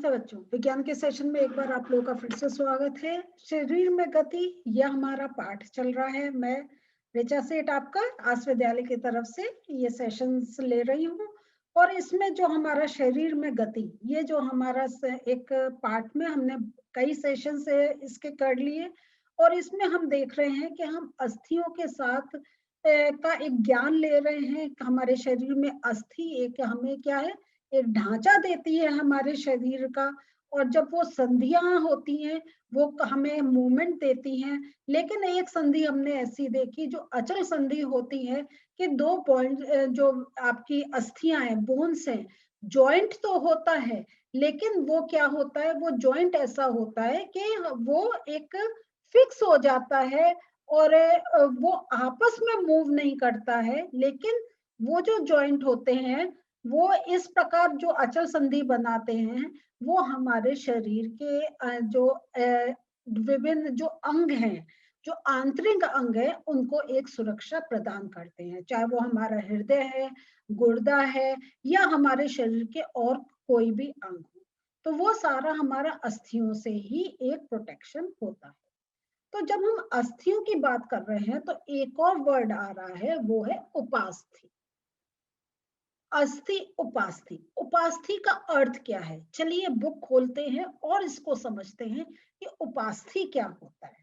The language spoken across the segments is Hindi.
नमस्ते बच्चों, विज्ञान के सेशन में एक बार आप लोगों का फिर से स्वागत है। शरीर में गति, यह हमारा पाठ चल रहा है। मैं ऋचा सेठ आपका आस विद्यालय की तरफ से ये सेशंस ले रही हूँ। और इसमें जो हमारा शरीर में गति, ये जो हमारा एक पार्ट में हमने कई सेशन से इसके कर लिए, और इसमें हम देख रहे हैं कि हम अस्थियों के साथ का एक ज्ञान ले रहे हैं। हमारे शरीर में अस्थि एक हमें क्या है, एक ढांचा देती है हमारे शरीर का, और जब वो संधियां होती हैं वो हमें मूवमेंट देती हैं। लेकिन एक संधि हमने ऐसी देखी जो अचल संधि होती है कि दो पॉइंट जो आपकी अस्थियां हैं, बोन्स हैं, जॉइंट तो होता है, लेकिन वो क्या होता है, वो जॉइंट ऐसा होता है कि वो एक फिक्स हो जाता है और वो आपस में मूव नहीं करता है। लेकिन वो जो जॉइंट होते हैं वो इस प्रकार जो अचल संधि बनाते हैं, वो हमारे शरीर के जो विभिन्न जो अंग हैं, जो आंतरिक अंग है, उनको एक सुरक्षा प्रदान करते हैं। चाहे वो हमारा हृदय है, गुर्दा है, या हमारे शरीर के और कोई भी अंग हो, तो वो सारा हमारा अस्थियों से ही एक प्रोटेक्शन होता है। तो जब हम अस्थियों की बात कर रहे हैं तो एक और वर्ड आ रहा है, वो है उपास्थि। अस्थि, उपास्थि। उपास्थि का अर्थ क्या है, चलिए बुक खोलते हैं और इसको समझते हैं कि उपास्थि क्या होता है।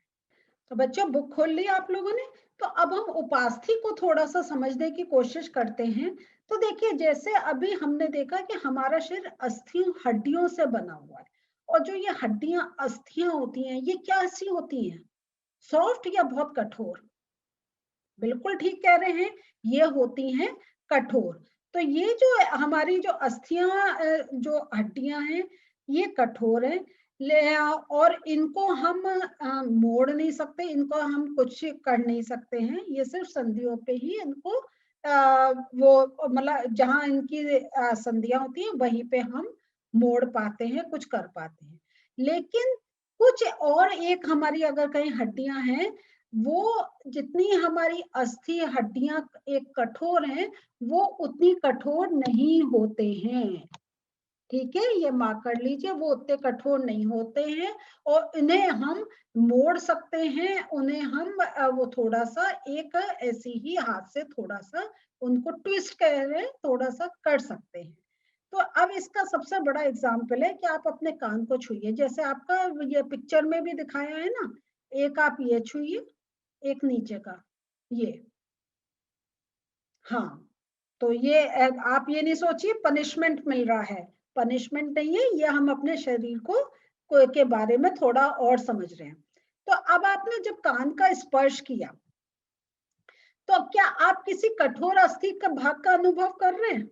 तो बच्चों, बुक खोल लिया आप लोगों ने, तो अब हम उपास्थि को थोड़ा सा समझने की कोशिश करते हैं। तो देखिए, जैसे अभी हमने देखा कि हमारा शरीर अस्थियों हड्डियों से बना हुआ है, और जो ये हड्डियां अस्थियां होती हैं, ये क्या सी होती हैं, सॉफ्ट या बहुत कठोर? बिल्कुल ठीक कह रहे हैं, ये होती हैं कठोर। तो ये जो हमारी जो अस्थियां, जो हड्डियां हैं, ये कठोर हैं, और इनको हम मोड़ नहीं सकते, इनको हम कुछ कर नहीं सकते हैं। ये सिर्फ संधियों पे ही इनको वो मतलब जहां इनकी संधियां होती हैं वहीं पे हम मोड़ पाते हैं, कुछ कर पाते हैं। लेकिन कुछ और एक हमारी अगर कहीं हड्डियां हैं, वो जितनी हमारी अस्थि हड्डियां एक कठोर हैं, वो उतनी कठोर नहीं होते हैं। ठीक है, ये मार्क कर लीजिए, वो उतने कठोर नहीं होते हैं, और इन्हें हम मोड़ सकते हैं, उन्हें हम वो थोड़ा सा एक ऐसी ही हाथ से थोड़ा सा उनको ट्विस्ट कह रहे हैं, थोड़ा सा कर सकते हैं। तो अब इसका सबसे बड़ा एग्जाम्पल है कि आप अपने कान को छूइए, जैसे आपका ये पिक्चर में भी दिखाया है ना। एक आप ये छूइए, एक नीचे का ये। हाँ, तो ये आप ये नहीं सोचिए पनिशमेंट मिल रहा है, पनिशमेंट नहीं है, ये हम अपने शरीर को के बारे में थोड़ा और समझ रहे हैं। तो अब आपने जब कान का स्पर्श किया, तो क्या आप किसी कठोर अस्थि का भाग का अनुभव कर रहे हैं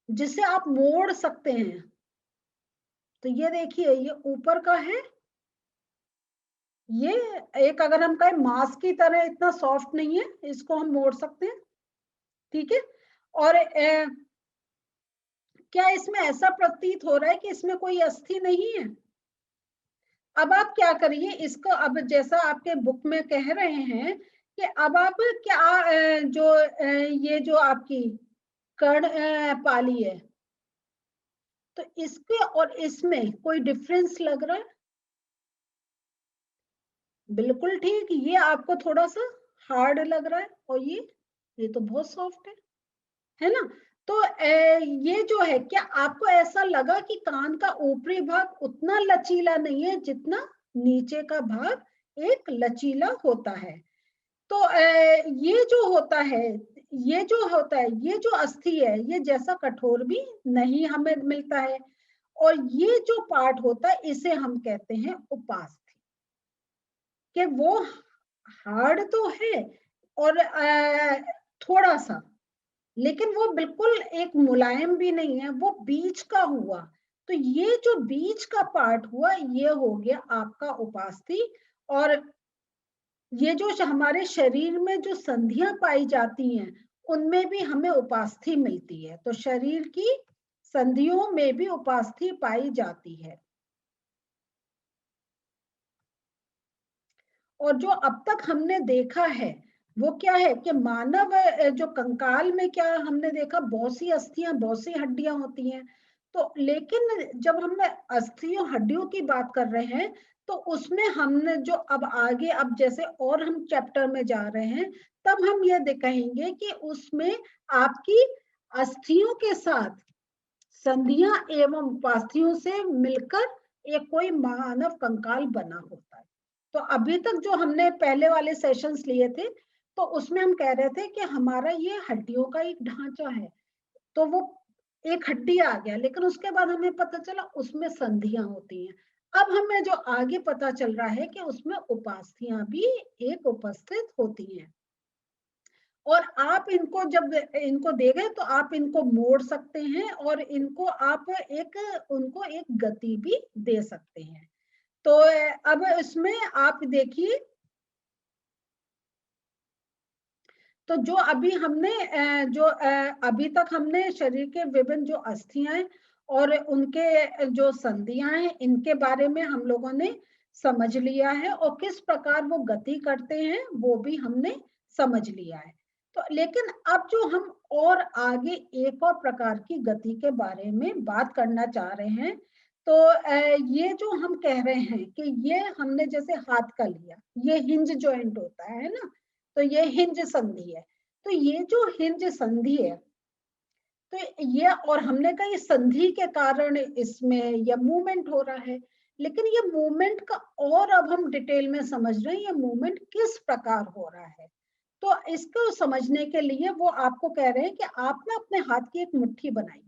जिसे आप मोड़ सकते हैं? तो ये देखिए, ये ऊपर का है, ये एक अगर हम कहें मांस की तरह इतना सॉफ्ट नहीं है, इसको हम मोड़ सकते हैं। ठीक है, और क्या इसमें ऐसा प्रतीत हो रहा है कि इसमें कोई अस्थि नहीं है? अब आप क्या करिए इसको, अब जैसा आपके बुक में कह रहे हैं कि अब आप क्या जो ये जो आपकी कर्ण पाली है, तो इसके और इसमें कोई डिफरेंस लग रहा है? बिल्कुल ठीक, ये आपको थोड़ा सा हार्ड लग रहा है, और ये तो बहुत सॉफ्ट है ना? तो ये जो है, क्या आपको ऐसा लगा कि कान का ऊपरी भाग उतना लचीला नहीं है जितना नीचे का भाग एक लचीला होता है? तो ये जो होता है, ये जो अस्थि है, ये जैसा कठोर भी नहीं हमें मिलता है, और ये जो पार्ट होता है इसे हम कहते हैं उपास्थि। कि वो हार्ड तो है और थोड़ा सा, लेकिन वो बिल्कुल एक मुलायम भी नहीं है, वो बीच का हुआ। तो ये जो बीच का पार्ट हुआ, ये हो गया आपका उपास्थि। और ये जो हमारे शरीर में जो संधियां पाई जाती हैं, उनमें भी हमें उपास्थि मिलती है। तो शरीर की संधियों में भी उपास्थि पाई जाती है। और जो अब तक हमने देखा है वो क्या है कि मानव जो कंकाल में क्या हमने देखा, बहुत सी अस्थियां, बहुत सी हड्डियां होती हैं। तो लेकिन जब हम अस्थियों हड्डियों की बात कर रहे हैं तो उसमें हमने जो अब आगे, अब जैसे और हम चैप्टर में जा रहे हैं, तब हम ये कहेंगे कि उसमें आपकी अस्थियों के साथ संधियां एवं उपास्थियों से मिलकर एक कोई मानव कंकाल बना होता है। तो अभी तक जो हमने पहले वाले सेशंस लिए थे, तो उसमें हम कह रहे थे कि हमारा ये हड्डियों का एक ढांचा है, तो वो एक हड्डी आ गया, लेकिन उसके बाद हमें पता चला उसमें संधियां होती हैं। अब हमें जो आगे पता चल रहा है कि उसमें उपास्थियां भी एक उपस्थित होती हैं, और आप इनको जब इनको देंगे तो आप इनको मोड़ सकते हैं और इनको आप उनको एक गति भी दे सकते हैं। तो अब इसमें आप देखिए, तो जो अभी हमने अभी तक हमने शरीर के विभिन्न जो अस्थियां हैं और उनके जो संधियां हैं, इनके बारे में हम लोगों ने समझ लिया है, और किस प्रकार वो गति करते हैं वो भी हमने समझ लिया है। तो लेकिन अब जो हम और आगे एक और प्रकार की गति के बारे में बात करना चाह रहे हैं, तो ये जो हम कह रहे हैं कि ये हमने जैसे हाथ का लिया, ये हिंज जॉइंट होता है ना, तो ये हिंज संधि है। तो ये जो हिंज संधि है, तो ये, और हमने कहा ये संधि के कारण इसमें ये मूवमेंट हो रहा है, लेकिन ये मूवमेंट का और अब हम डिटेल में समझ रहे हैं ये मूवमेंट किस प्रकार हो रहा है। तो इसको समझने के लिए वो आपको कह रहे हैं कि आप ना अपने हाथ की एक मुट्ठी बनाइए,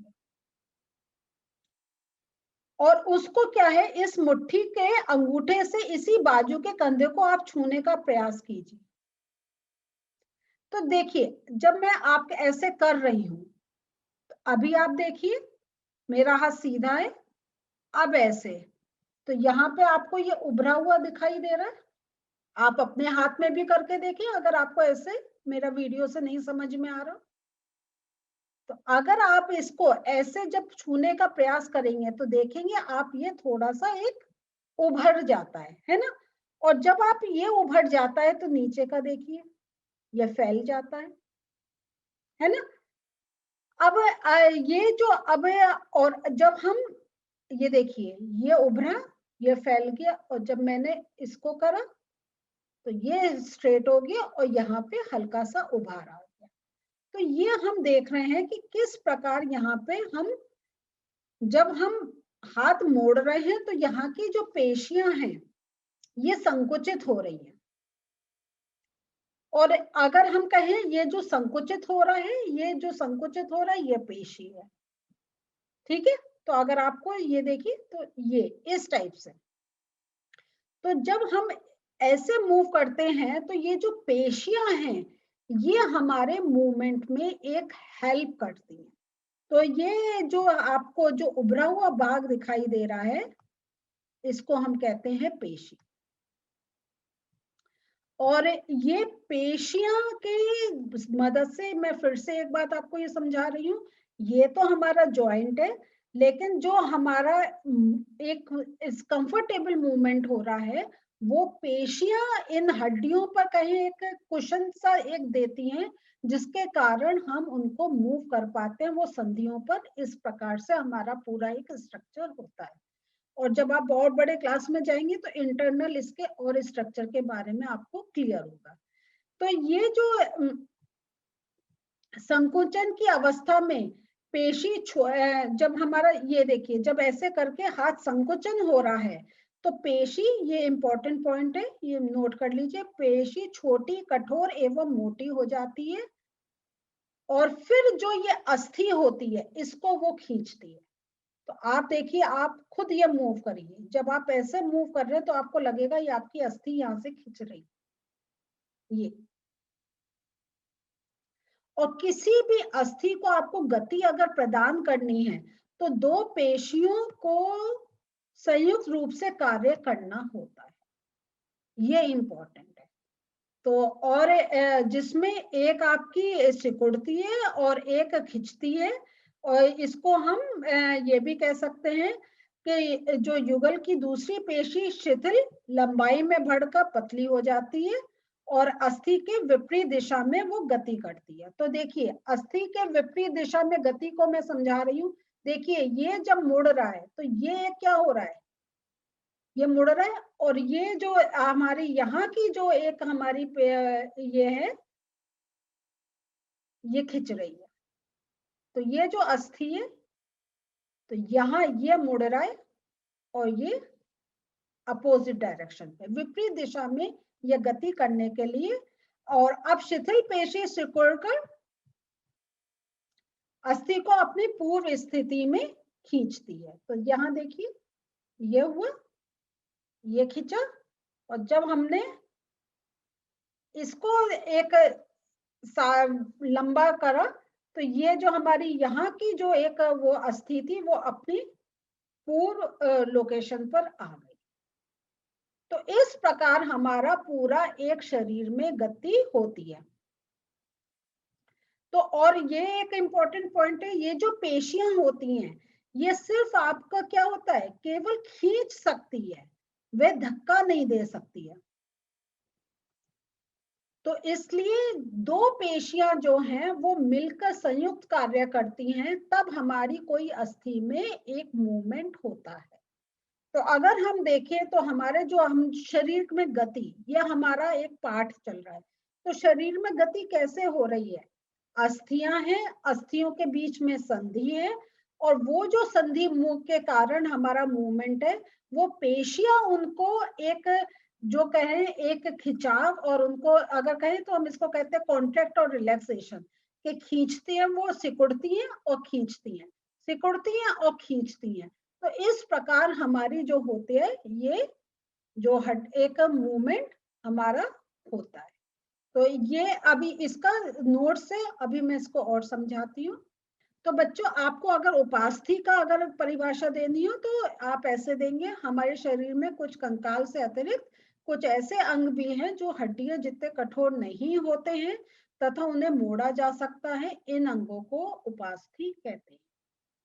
और उसको क्या है, इस मुट्ठी के अंगूठे से इसी बाजू के कंधे को आप छूने का प्रयास कीजिए। तो देखिए, जब मैं आप ऐसे कर रही हूं, तो अभी आप देखिए मेरा हाथ सीधा है, अब ऐसे, तो यहाँ पे आपको ये उभरा हुआ दिखाई दे रहा है। आप अपने हाथ में भी करके देखिए, अगर आपको ऐसे मेरा वीडियो से नहीं समझ में आ रहा, तो अगर आप इसको ऐसे जब छूने का प्रयास करेंगे तो देखेंगे आप ये थोड़ा सा एक उभर जाता है ना। और जब आप ये उभर जाता है तो नीचे का देखिए, ये फैल जाता है ना। अब ये जो अब, और जब हम ये देखिए, ये उभरा, ये फैल गया, और जब मैंने इसको करा तो ये स्ट्रेट हो गया और यहाँ पे हल्का सा उभार आ गया। तो ये हम देख रहे हैं कि किस प्रकार यहाँ पे हम, जब हम हाथ मोड़ रहे हैं तो यहाँ की जो पेशियां हैं ये संकुचित हो रही हैं, और अगर हम कहें ये जो संकुचित हो रहा है, ये जो संकुचित हो रहा है ये पेशी है, ठीक है। तो अगर आपको ये देखिए तो ये इस टाइप से, तो जब हम ऐसे मूव करते हैं तो ये जो पेशियां हैं ये हमारे मूवमेंट में एक हेल्प करती हैं। तो ये जो आपको जो उभरा हुआ भाग दिखाई दे रहा है, इसको हम कहते हैं पेशी। और ये पेशियां के मदद से, मैं फिर से एक बात आपको ये समझा रही हूँ, ये तो हमारा जॉइंट है, लेकिन जो हमारा एक इस कंफर्टेबल मूवमेंट हो रहा है, वो पेशियां इन हड्डियों पर कहीं एक कुशन सा एक देती हैं, जिसके कारण हम उनको मूव कर पाते हैं वो संधियों पर। इस प्रकार से हमारा पूरा एक स्ट्रक्चर होता है, और जब आप बहुत बड़े क्लास में जाएंगे तो इंटरनल इसके और स्ट्रक्चर के बारे में आपको क्लियर होगा। तो ये जो संकुचन की अवस्था में पेशी जब हमारा ये देखिए, जब ऐसे करके हाथ संकुचन हो रहा है तो पेशी, ये इंपॉर्टेंट पॉइंट है, ये नोट कर लीजिए, पेशी छोटी, कठोर एवं मोटी हो जाती है, और फिर जो ये अस्थि होती है इसको वो खींचती है। तो आप देखिए, आप खुद ये मूव करिए, जब आप ऐसे मूव कर रहे हैं तो आपको लगेगा ये आपकी अस्थि यहाँ से खींच रही ये। और किसी भी अस्थि को आपको गति अगर प्रदान करनी है तो दो पेशियों को संयुक्त रूप से कार्य करना होता है, ये इंपॉर्टेंट है। तो और जिसमें एक आपकी सिकुड़ती है और एक खिंचती है, और इसको हम ये भी कह सकते हैं कि जो युगल की दूसरी पेशी शिथिल लंबाई में बढ़कर पतली हो जाती है और अस्थि के विपरीत दिशा में वो गति करती है। तो देखिए, अस्थि के विपरीत दिशा में गति को मैं समझा रही हूँ, देखिए ये जब मुड़ रहा है तो ये क्या हो रहा है, ये मुड़ रहा है, और ये जो हमारी यहाँ की जो एक हमारी ये है, ये खिंच रही है। तो ये जो अस्थि है, तो यहाँ ये मुड़ रहा है और ये अपोजिट डायरेक्शन पे, विपरीत दिशा में ये गति करने के लिए। और अब शिथिल पेशी सिकुड़कर अस्थि को अपनी पूर्व स्थिति में खींचती है। तो यहाँ देखिए ये हुआ, ये खींचा, और जब हमने इसको एक लंबा करा तो ये जो हमारी यहाँ की जो एक वो अस्थि थी वो अपनी पूर्व लोकेशन पर आ गई। तो इस प्रकार हमारा पूरा एक शरीर में गति होती है। तो और ये एक इंपॉर्टेंट पॉइंट है, ये जो पेशियां होती हैं ये सिर्फ आपका क्या होता है, केवल खींच सकती है, वे धक्का नहीं दे सकती है। तो इसलिए दो पेशियां जो हैं वो मिलकर संयुक्त कार्य करती हैं, तब हमारी कोई अस्थि में एक मूवमेंट होता है। तो अगर हम देखें तो हमारे जो हम शरीर में गति, ये हमारा एक पार्ट चल रहा है। तो शरीर में गति कैसे हो रही है, अस्थियां हैं, अस्थियों के बीच में संधि है, और वो जो संधि मुंह के कारण हमारा मूवमेंट है, वो पेशियां उनको एक जो कहें एक खिंचाव, और उनको अगर कहें तो हम इसको कहते हैं कॉन्ट्रैक्ट और रिलैक्सेशन, कि खींचती है, वो सिकुड़ती है और खींचती है, सिकुड़ती है और खींचती है। तो इस प्रकार हमारी जो होती है ये जो एक मूवमेंट हमारा होता है। तो ये अभी इसका नोट से अभी मैं इसको और समझाती हूँ। तो बच्चों आपको अगर उपास्थि का अगर परिभाषा देनी हो तो आप ऐसे देंगे, हमारे शरीर में कुछ कंकाल से अतिरिक्त कुछ ऐसे अंग भी हैं जो हड्डियां जितने कठोर नहीं होते हैं तथा उन्हें मोड़ा जा सकता है, इन अंगों को उपास्थि कहते हैं।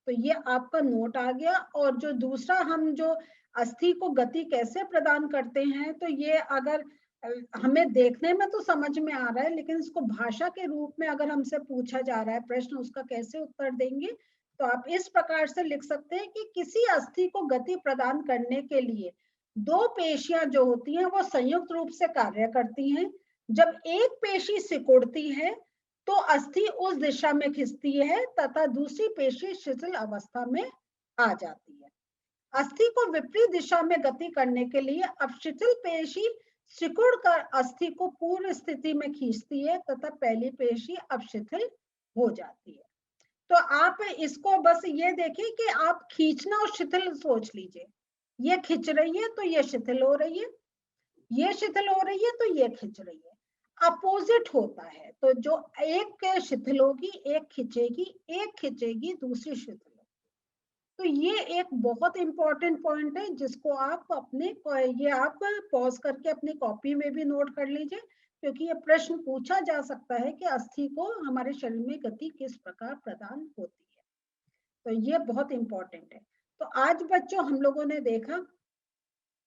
तो ये आपका नोट आ गया। और जो दूसरा हम जो अस्थि को गति कैसे प्रदान करते हैं, तो ये अगर हमें देखने में तो समझ में आ रहा है, लेकिन इसको भाषा के रूप में अगर हमसे पूछा जा रहा है प्रश्न, उसका कैसे उत्तर देंगे, तो आप इस प्रकार से लिख सकते हैं कि किसी अस्थि को गति प्रदान करने के लिए दो पेशियां जो होती हैं वो संयुक्त रूप से कार्य करती हैं। जब एक पेशी सिकुड़ती है तो अस्थि उस दिशा में खिंचती है तथा दूसरी पेशी शिथिल अवस्था में आ जाती है। अस्थि को विपरीत दिशा में गति करने के लिए अब शिथिल पेशी सिकुड़ कर अस्थि को पूर्व स्थिति में खींचती है तथा पहली पेशी अब शिथिल हो जाती है। तो आप इसको बस ये देखिए कि आप खींचना और शिथिल सोच लीजिए, ये खींच रही है तो ये शिथिल हो रही है, ये शिथिल हो रही है तो ये खींच रही है, अपोजिट होता है। तो जो एक शिथिल होगी एक खींचेगी, एक खींचेगी दूसरी शिथिल होगी। तो ये एक बहुत इंपॉर्टेंट पॉइंट है जिसको आप अपने ये आप पॉज करके अपनी कॉपी में भी नोट कर लीजिए, क्योंकि ये प्रश्न पूछा जा सकता है कि अस्थि को हमारे शरीर में गति किस प्रकार प्रदान होती है। तो ये बहुत इंपॉर्टेंट है। तो आज बच्चों हम लोगों ने देखा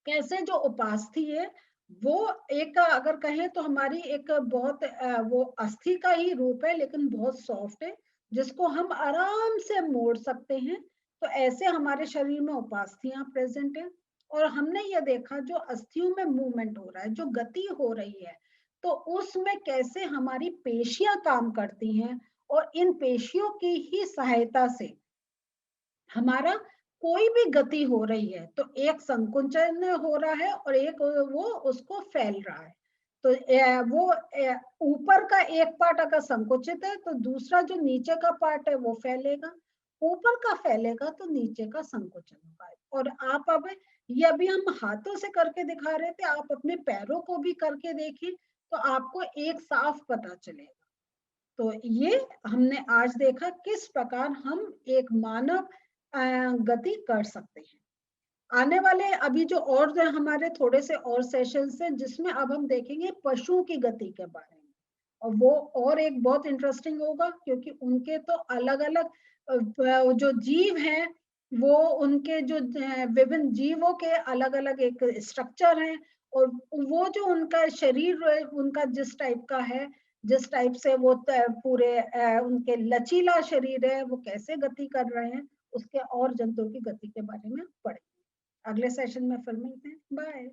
कैसे जो उपास्थि है वो एक अगर कहें तो हमारी एक बहुत वो अस्थि का ही रूप है, लेकिन बहुत सॉफ्ट है जिसको हम आराम से मोड़ सकते हैं। तो ऐसे हमारे शरीर में उपास्थियां प्रेजेंट है। और हमने ये देखा जो अस्थियों में मूवमेंट हो रहा है, जो गति हो रही है, तो उसमें कैसे हमारी पेशियां काम करती हैं, और इन पेशियों की ही सहायता से हमारा कोई भी गति हो रही है तो एक संकुचन हो रहा है और एक वो उसको फैल रहा है। तो वो ऊपर का एक पार्ट अगर संकुचित है तो दूसरा जो नीचे का पार्ट है वो फैलेगा, ऊपर का फैलेगा तो नीचे का संकुचन होगा। और आप अब ये अभी हम हाथों से करके दिखा रहे थे, आप अपने पैरों को भी करके देखिए तो आपको एक साफ पता चलेगा। तो ये हमने आज देखा किस प्रकार हम एक मानव गति कर सकते हैं। आने वाले अभी जो और जो हमारे थोड़े से और सेशंस हैं जिसमें अब हम देखेंगे पशुओं की गति के बारे में, और वो और एक बहुत इंटरेस्टिंग होगा क्योंकि उनके तो अलग अलग जो जीव हैं वो उनके जो विभिन्न जीवों के अलग अलग एक स्ट्रक्चर है, और वो जो उनका शरीर उनका जिस टाइप का है, जिस टाइप से वो पूरे उनके लचीला शरीर है, वो कैसे गति कर रहे हैं उसके और जंतुओं की गति के बारे में पढ़ेंगे। अगले सेशन में फिर मिलते हैं। बाय।